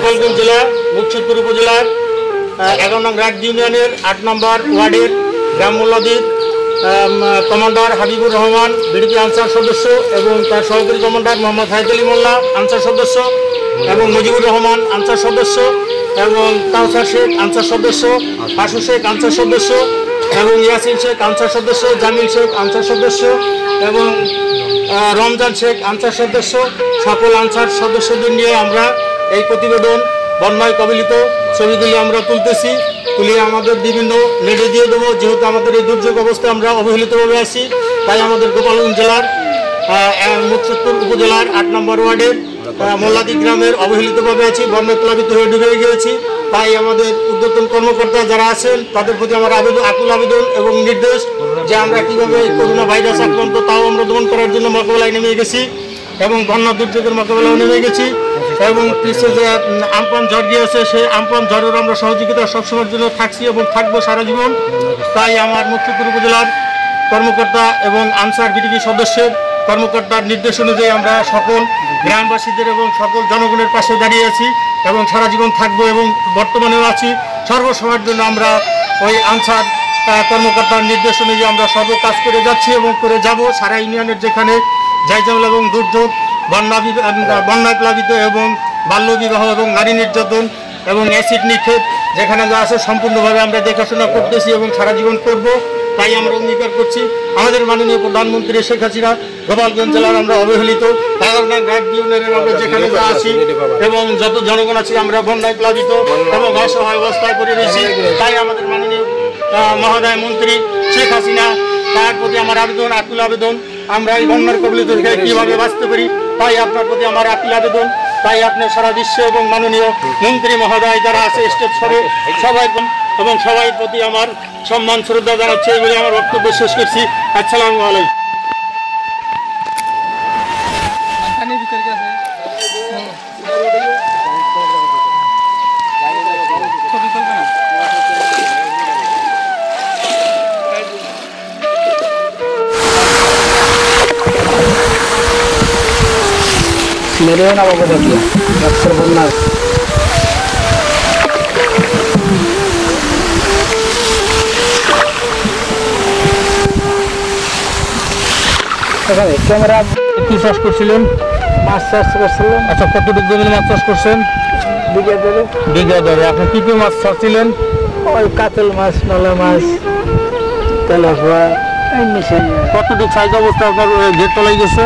গোপালগঞ্জ জেলা মুর্শিদপুর উপজেলার 11 নং রাগ ইউনিয়নের 8 নম্বর ওয়ার্ডের গ্রাম মোল্লাদির কমান্ডার হাবিবুর রহমান বিডিপি আনসার সদস্য এবং তার সহকারী কমান্ডার মোহাম্মদ হায়দ আলী মোল্লা আনসার সদস্য এবং মুজিবুর রহমান আনসার সদস্য এবং কাউসার শেখ আনসার সদস্য, আশু শেখ আনসার সদস্য এবং ইয়াসিন শেখ আনসার সদস্য, জামিল শেখ আনসার সদস্য এবং রমজান শেখ আনসার সদস্য, সকল আনসার সদস্যদের নিয়ে আমরা এই প্রতিবেদন বন্যায় কবলিত ছবিগুলি আমরা তুলতেছি। তুলে আমাদের বিভিন্ন নেটে দিয়ে দেবো। যেহেতু আমাদের এই দুর্যোগ অবস্থায় আমরা অবহেলিতভাবে আছি, তাই আমাদের গোপালগঞ্জ জেলার মুর্শিদপুর উপজেলার 8 নম্বর ওয়ার্ডের মোল্লাদি গ্রামের অবহেলিতভাবে আছি, বন্যায় প্লাবিত হয়ে ডুবে গিয়েছি। তাই আমাদের উদ্যোতন কর্মকর্তা যারা আছেন তাদের প্রতি আমার আকুল আবেদন এবং নির্দেশ যে আমরা কীভাবে করোনা ভাইরাস আক্রান্ত তাও আমরা দমন করার জন্য মোকাবেলায় নেমে গেছি এবং বন্যা দুর্যোগের মোকাবেলায় নেমে গেছি। এবং পিছিয়ে যে আমপান ঝড় গিয়েছে সেই আমপান ঝড়ের আমরা সহযোগিতা সবসময়ের জন্য থাকছি এবং থাকবো সারা জীবন। তাই আমার মুর্শিদপুর উপজেলার কর্মকর্তা এবং আনসার বিডিপি সদস্যের কর্মকর্তার নির্দেশ অনুযায়ী আমরা সকল গ্রামবাসীদের এবং সকল জনগণের পাশে দাঁড়িয়ে আছি এবং সারা জীবন থাকবো এবং বর্তমানেও আছি। সর্বসময়ের জন্য আমরা ওই আনসার কর্মকর্তার নির্দেশ অনুযায়ী আমরা সর্ব কাজ করে যাচ্ছি এবং করে যাব। সারা ইউনিয়নের যেখানে জায়জাল এবং দুর্যোগ, বন্যায় প্লাবিত এবং বাল্যবিবাহ এবং নারী নির্যাতন এবং অ্যাসিড নিক্ষেপ যেখানে যা আছে সম্পূর্ণভাবে আমরা দেখাশোনা করতেছি এবং সারা জীবন করব। তাই আমরা অঙ্গীকার করছি আমাদের মাননীয় প্রধানমন্ত্রী শেখ হাসিনা গোপালগঞ্জ জেলার আমরা অবহেলিত 11 নং রাগ ইউনিয়নের আমরা যেখানে যা আছি এবং যত জনগণ আছি আমরা বন্যায় প্লাবিত এবং অসহায় অবস্থায় পড়ে রয়েছি। তাই আমাদের মাননীয় মহোদয় মন্ত্রী শেখ হাসিনা তার প্রতি আমার আবেদন, আকুল আবেদন, আমরা এই বন্যার কবলিত থেকে কীভাবে বাঁচতে পারি তাই আপনার প্রতি আমার আকুল আবেদন। তাই আপনার সারা বিশ্ব এবং মাননীয় মন্ত্রী মহোদয় যারা আছে স্টেট সবে সবাই এবং সবাই প্রতি আমার সম্মান শ্রদ্ধা জানাচ্ছি। এই বলে আমার বক্তব্য শেষ করছি। আসসালামু আলাইকুম। मेरे ना बाबा देखिए अक्सर बोलना ক্যামেরা কি চাষ করছিলেন? মাছ চাষ করছিলেন। আচ্ছা, কতটুকু জমিতে মাছ চাষ করছেন? বিঘা ধরে। আপনি কি কি মাছ চাষছিলেন? ওই কাতল মাছ, নলা মাছ, তেলাপোয়া, এই মিশন। কতটুকু সাইজ অবস্থা আপনার ঘের তলায় গেছে?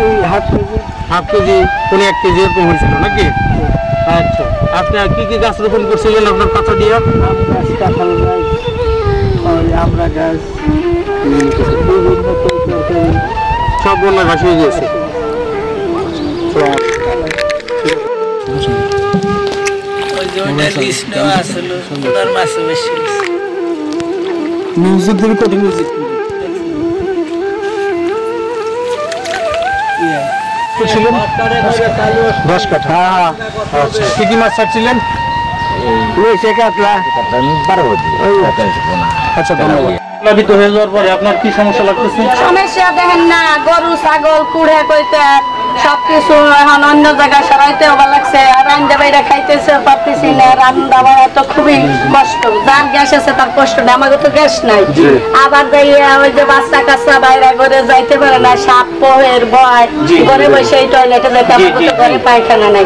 এই হাফ কেজি 1 কেজি এরকম হয়েছিল নাকি? আচ্ছা, আপনি কি কি গাছ রোপণ করছিলেন আপনার কাঁচা দিয়ে? আম গাছ, কাঁঠাল গাছ, আমরা গাছ, সব বন্যা ভাসিয়ে গিয়েছে। মিউজিক দেবে কত মিউজিক? দশ কাঠা। আচ্ছা, কি কি মাছ ছাড়ছিলেন? কাতলা, 12। আচ্ছা, ধন্যবাদ। প্লাবিত হয়ে যাওয়ার পরে আপনার কি সমস্যা লাগতেছে? সমস্যা দেখেন না, গরু ছাগল কুড়ে কইতে সবকিছু এখন অন্য জায়গায় সরাইতে ভালো লাগছে। আর রান্না বাইরে খাইতেছে পারতেছি না, রান্না বাড়া তো খুবই কষ্ট। যার গ্যাস আছে তার কষ্ট না, আমাকে তো গ্যাস নাই। আবার যাইয়া ওই যে বাচ্চা কাচ্চা বাইরে ঘরে যাইতে পারে না, সাপ পোহের ভয়, ঘরে বসে এই টয়লেটে যেতে আমাকে তো ঘরে পায়খানা নাই।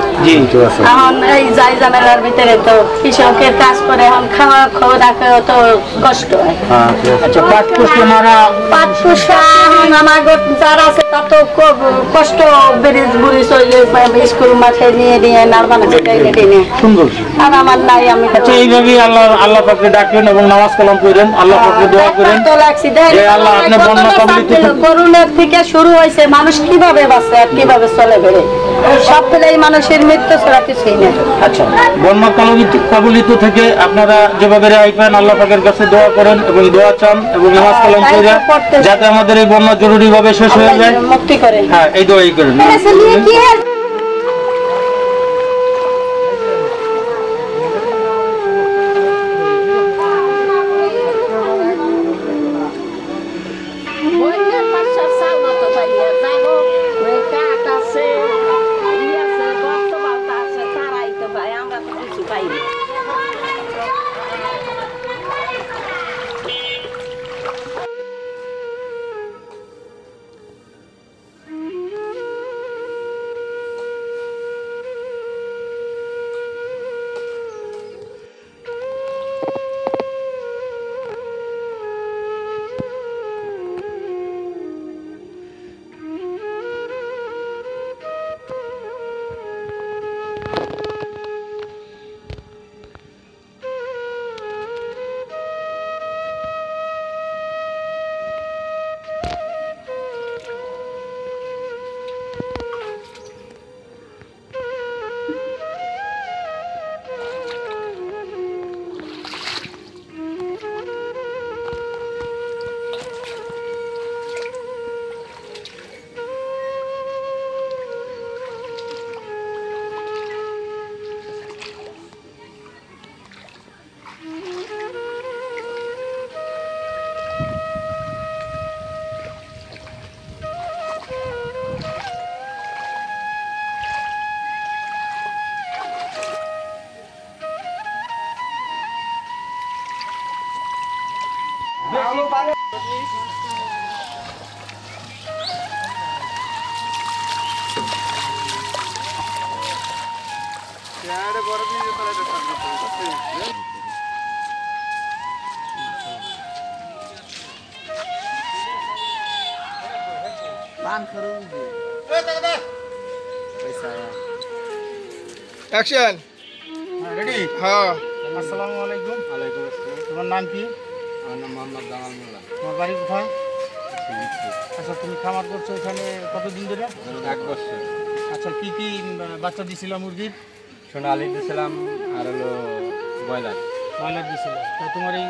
এখন এই যাই ঝামেলার ভিতরে তো কৃষকের কাজ করে এখন খাওয়া খাওয়া রাখে তো কষ্ট হয়। আচ্ছা, পাট পোষা মারা, পাট পোষা আমার যারা আছে তা তো খুব কষ্ট। ব্রিজ বুড়িজ স্কুল মাঠে নিয়ে নিয়ে নারবানা সুন্দর। আর আমার নাই। আমি এইভাবেই আল্লাহ পাককে ডাকলেন এবং নামাজ কালাম করেন, আল্লাহ পাককে দোয়া করেন যে আল্লাহ আপনি বন্যা কবলিত। করোনার থেকে শুরু হয়েছে, মানুষ কিভাবে বাঁচে আর কিভাবে চলে বেড়ে সব পেলেই মানুষের মৃত্যু ছাড়া কিছুই নেই। আচ্ছা, বন্যা কবলিত থেকে আপনারা যেভাবে রেহাই পান আল্লাহ পাকের কাছে দোয়া করেন এবং দোয়া চান এবং নামাজ কালাম করেন যাতে আমাদের এই বন্যা জরুরিভাবে শেষ হয়ে যায়, মুক্তি করে। হ্যাঁ, এই দোয়াই করেন। ভাই অ্যাকশন রেডি? হ্যাঁ আসসালামু আলাইকুম। ওয়ালাইকুম আসসালাম। তোমার নাম কি? আমার নাম মোহাম্মদ জামাল মোল্লা। তোমার বাড়ি কোথায়? আচ্ছা, তুমি খামার করছো এখানে কতদিন ধরে? 1 বছর। আচ্ছা, কি কি বাচ্চা দিছিল মুরগির? সোনালি দিয়েছিলাম আর হলো ব্রয়লার। ব্রয়লার দিছিল। তো তোমার এই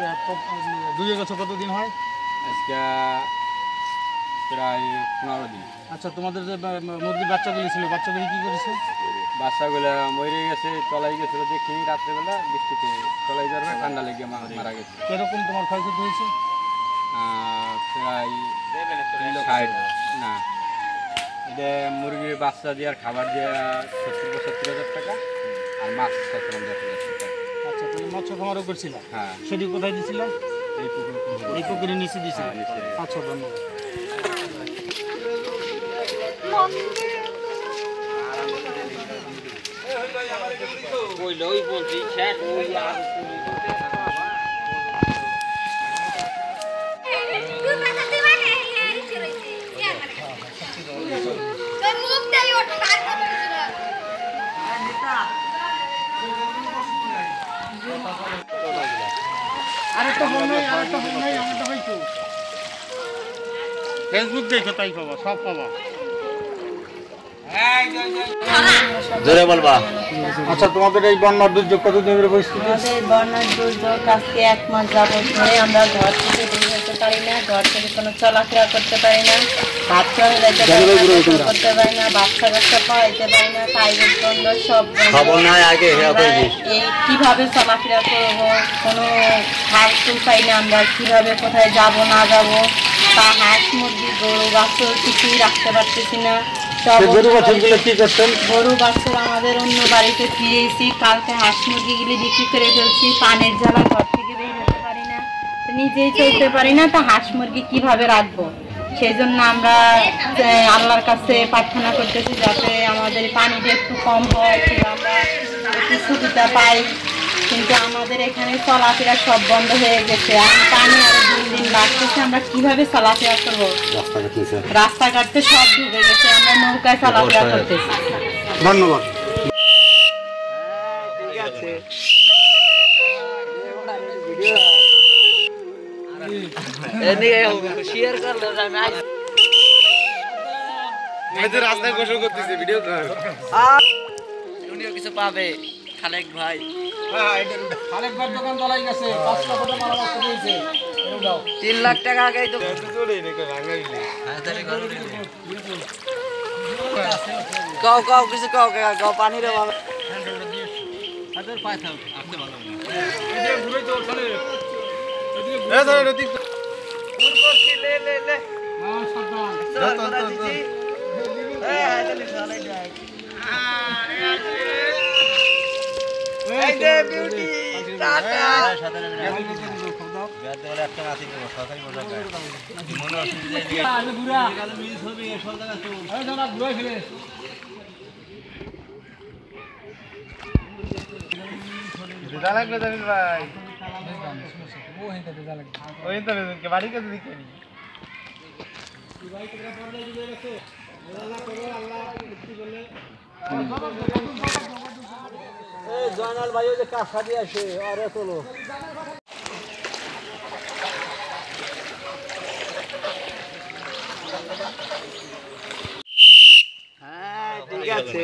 দুয়ে গেছো কতদিন হয়? আজকে প্রায় 15 দিন। আচ্ছা, তোমাদের যে মুরগির বাচ্চাগুলি ছিল, বাচ্চাগুলি কি করেছে? বাচ্চাগুলো মরে গেছে, তলাই গেছিল, দেখিনি রাত্রেবেলা বৃষ্টিতে তলাই যাওয়ার পর ঠান্ডা লেগে মারা গেছে। কিরকম তোমার ক্ষয়ক্ষতি হয়েছে? প্রায় 60 না, এটা মুরগির বাচ্চা দিয়ে আর খাবার দিয়ে 70-75 হাজার টাকা, আর মাছ 10,000 টাকা। আচ্ছা, তুমি মৎস্য খামারও করছিল? হ্যাঁ, সেটি কোথায় দিছিল? এই পুকুর। এই পুকুরের নিচে দিছিল? হ্যাঁ, নিচে। আচ্ছা, ধন্যবাদ। ফেসবুক দেখো, তাই পাবা, সব পাবা। জোরে বলবা। আচ্ছা, তোমাদের এই বন্যার দুর্যোগ কতদিন ধরে পরিস্থিতি? আমাদের বন্যার দুর্যোগ আজকে 1 মাস যাবত ধরে আমরা ঘর থেকে বের হতে পারি না, ঘর থেকে কোনো চলাফেরা করতে পারি না, ভাত চাল করতে পারি না, বাচ্চা কাচ্চা পাইতে পারি না, প্রাইভেট বন্ধ, সব বন্ধ। এই কিভাবে চলাফেরা করবো, কোনো খাল পাই না, আমরা কিভাবে কোথায় যাব না যাব, তা হাঁস মুরগি গরু বাছুর কিছুই রাখতে পারতেছি না। গরু বাছুরগুলো কি করছেন? গরু বাছুর আমাদের অন্য বাড়িতে ফিরেছি, কালকে হাঁস মুরগিগুলি বিক্রি করে ফেলছি, পানের জ্বালা ঘর থেকে বের হতে পারি না, নিজেই চলতে পারি না, তা হাঁস মুরগি কিভাবে রাখবো? সেই জন্য আমরা আল্লাহর কাছে প্রার্থনা করতেছি যাতে আমাদের পানিটা একটু কম হয়, কিংবা আমরা একটু সুবিধা পাই। কিন্তু আমাদের এখানে চলাফেরা সব বন্ধ হয়ে গেছে, আর পানি আরো 2 দিন লাগতেছে, আমরা কিভাবে চলাফেরা করবো? রাস্তাঘাটে সব ডুবে গেছে, আমরা নৌকায় চলাফেরা করতেছি। ধন্যবাদ। রাস্তায় গোসল করতেছে, ভিডিও কর। উনিও কিছু পাবে, খালেক ভাই। খালেক ভাই দোকান তলাই গেছে, 5 লক্ষ টাকা মারামারি দিয়েছে। 3 লাখ টাকা আগেই তো কাও কাও কিছু কাও কাও পানি রে বাবা। জয়নাল ভাই ওই যে কাঁচা দিয়ে আসে, আরে চলো। হ্যাঁ ঠিক আছে,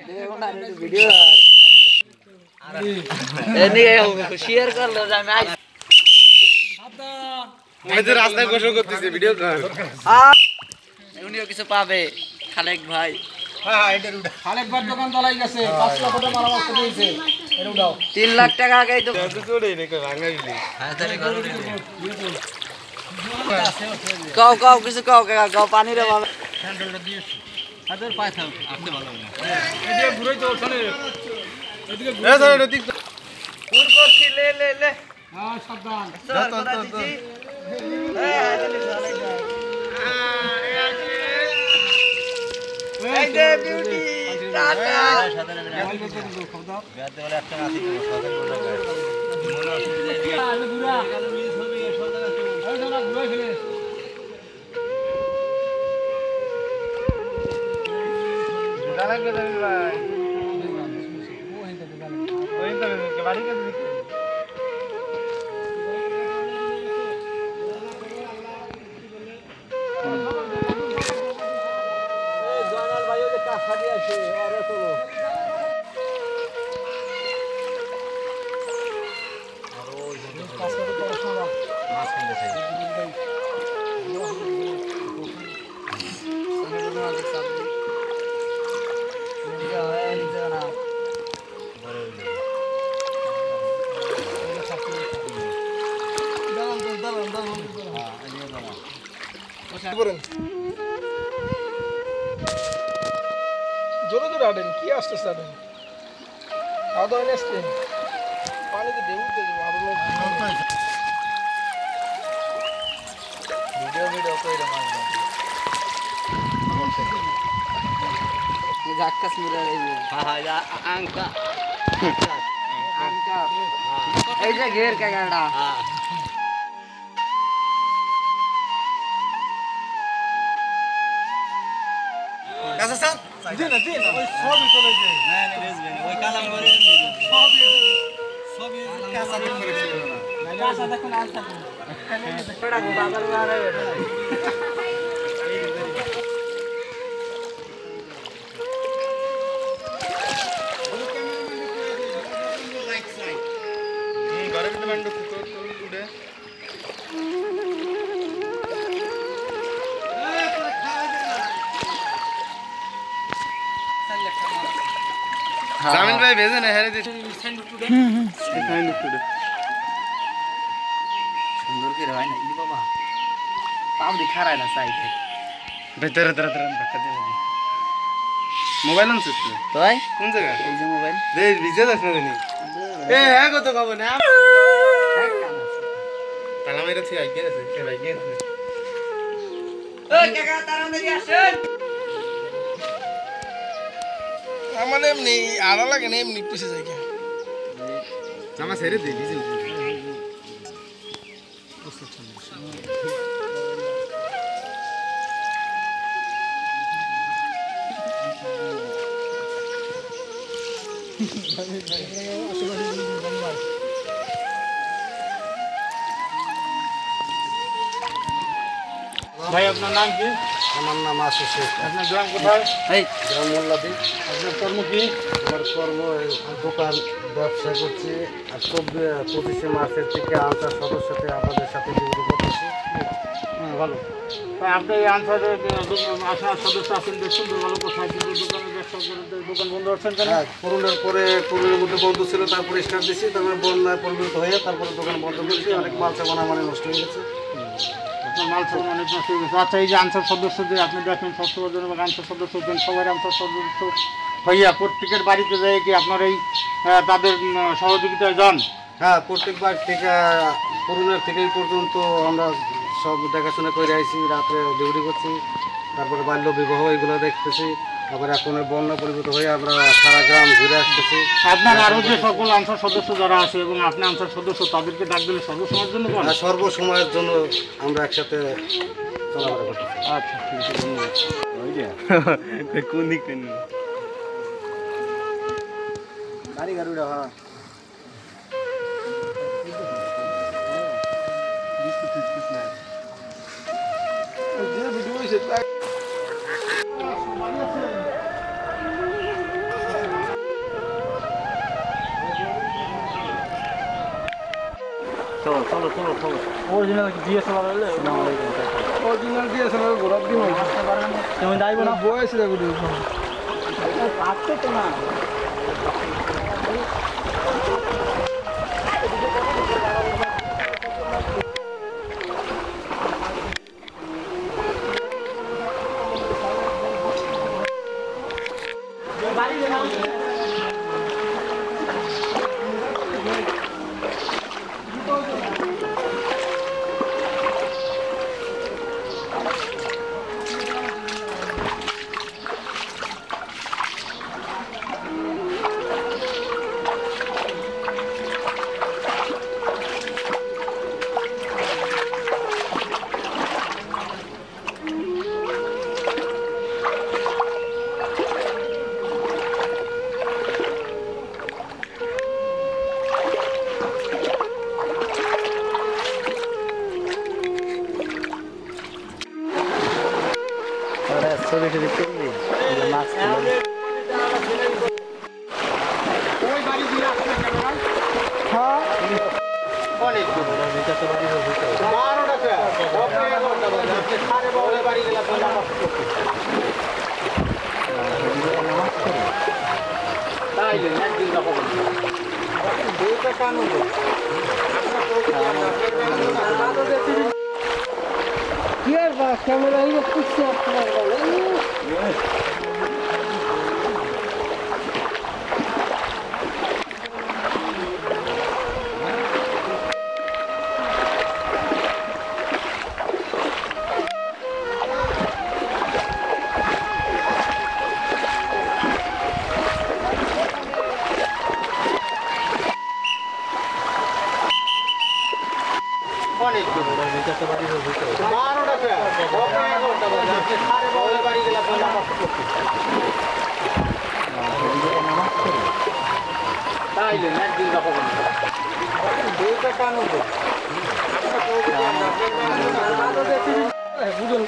দেখো না ভিডিও শেয়ার করলো আমি রাস্তায় গোসল করতেছে, ভিডিও কর। উনিও কিছু পাবে, খালেক ভাই। খালেক ভাই দোকান তলাই গেছে, 5 লক্ষ টাকা মারামারি দিয়েছে। 3 লাখ টাকা আগেই তো কাও কাও কিছু কাও কাও পানি রে বাবা। হ্যাঁ সাবধান এই যে বিউটি টাটা জোরে জোরে আটেন কি আসতে আটেন খাওয়া দাওয়া নিয়ে আসছেন পানিতে ঢেউ উঠতে যাবো আরো ভিডিও করে ঝাক্কাস মুরা আঙ্কা আঙ্কা এই যে ঘের কাকাটা জামিন ভাই ভেজে না হেরে দিচ্ছি সুন্দর করে হয় না ই বাবা পাবলি খারায় না সাইডে ভেতরে ধাক্কা দিয়ে মোবাইল আনছিস তুই তাই কোন জায়গা এই যে মোবাইল দে ভিজে যাস না জানি এ হ্যাঁ কত খাবো না তালা মেরে তুই আগে আছে সে ভাই গেছে ওই কাকা তাড়াতাড়ি আসেন আমার এমনি আড়া লাগে না এমনি পিছে যাই কে জামা ছেড়ে দে ভিজে ভাই আপনার নাম কি? আমার নাম আশিস শেখ। আপনার গ্রাম কোথায়? এই গ্রাম মোল্লাদি। আপনার কর্ম কি? আমার কর্ম দোকান ব্যবসা করছি আর 25শে মার্চের থেকে আনসার সদস্যতে আপনাদের সাথে যোগাযোগ করতেছি। ভালো। তাই আপনি এই আনসারের আসার সদস্য আছেন বেশ সুন্দর ভালো কোথায় কিন্তু দোকানের ব্যবসা করে দোকান বন্ধ হচ্ছেন কেন? হ্যাঁ, করোনার মধ্যে বন্ধ ছিল, তারপরে স্টার্ট দিয়েছি, তারপরে বন্যায় পরিণত হয়ে তারপরে দোকান বন্ধ করেছি। অনেক মাল সামান আমার নষ্ট হয়ে গেছে। আপনার মাল সামান অনেক নষ্ট হয়ে গেছে। আচ্ছা, এই যে আনসার সদস্য যে আপনি দেখেন স্বাস্থ্যবর্ধন এবং আনসার সদস্য হচ্ছেন, সবাই আনসার সদস্য হইয়া প্রত্যেকের বাড়িতে যায় কি আপনার এই তাদের সহযোগিতায় যান? হ্যাঁ, প্রত্যেকবার থেকে করোনার থেকে এই পর্যন্ত আমরা সব দেখাশোনা করে আইছি, রাত্রে ডিউটি করছি, তারপরে বাল্য বিবাহ এগুলো দেখতেছি, আবার এখন বন্যা পরিবর্তন হয়ে আমরা সারা গ্রাম ঘুরে আসতেছি। আপনার আরও যে সকল আনসার সদস্য যারা আছে এবং আপনি আনসার সদস্য তাদেরকে ডাক দিলে সর্বসময়ের জন্য কোন? আর সর্বসময়ের জন্য আমরা একসাথে চলাফেরা করতেছি। আচ্ছা, ঠিক আছে, ধন্যবাদ। কোন দিক থেকে গাড়ি গাড়িটা হ্যাঁ যে ভিডিও হয়েছে তাই অরিজিনাল ডিএসএলআর হলে অরিজিনাল ডিএসএলআর গোলাপ দিন তুমি যাইব না? বয়স রেখে দিয়েছ পাচ্ছে তো না। ছবি টবি তুললি মাছ ওই বাড়ি দিয়ে আসলে ক্যামেরা হ্যাঁ অনেক দূর। 12 টাকা ওকে 11টা বাজে আপনি সাড়ে 12 বাড়ি গেলে আপনার নামাজ পড়তে তাইলে একদিন দেখো দুইটা কান হলো কি আর বা ক্যামেরা এই কিছু আপনার অনেক দূর। 12 টাকা ওকে 11টা বাজে আপনি সাড়ে 12 বাড়ি গেলে আপনার নামাজ পড়তে তাইলে একদিন দেখো দুইটা কান হলো বুঝুন